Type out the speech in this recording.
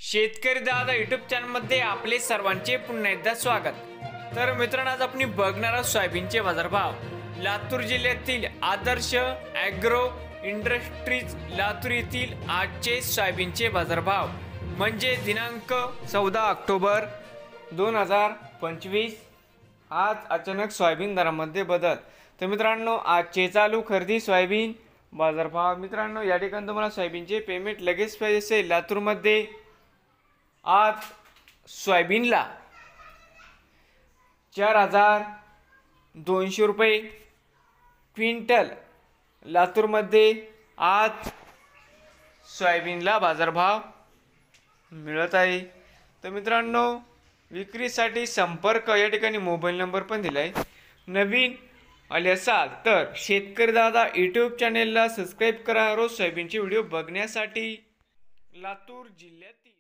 शेतकरी दादा यूट्यूब चॅनलमध्ये आपले सर्वांचे पुन्हा एकदा स्वागत। तर मित्रांनो, आज आपण बघणार आहोत सोयाबीनचे बाजारभाव। लातूर जिल्ह्यातील आदर्श ॲग्रो इंडस्ट्रीज लातूर येथील आजचे सोयाबीनचे बाजारभाव म्हणजे दिनांक 14 ऑक्टोबर 2025। आज अचानक सोयाबीन दरामध्ये बदल। तर मित्रांनो, आजचे चालू खरेदी सोयाबीन बाजारभाव। मित्रांनो, या ठिकाणी तुम्हाला सोयाबीनचे पेमेंट लगेच पाहिजे असेल लातूरमध्ये आज सोयाबीनला 4200 रुपये क्विंटल लातूरमध्ये आज सोयाबीनला बाजारभाव मिळत आहे। तर मित्रांनो, विक्रीसाठी संपर्क या ठिकाणी मोबाईल नंबर पण दिला आहे। नवीन आले असाल तर शेतकरी दादा यूट्यूब चॅनेलला सबस्क्राईब करा रोज सोयाबीनचे व्हिडिओ बघण्यासाठी। लातूर जिल्ह्यातील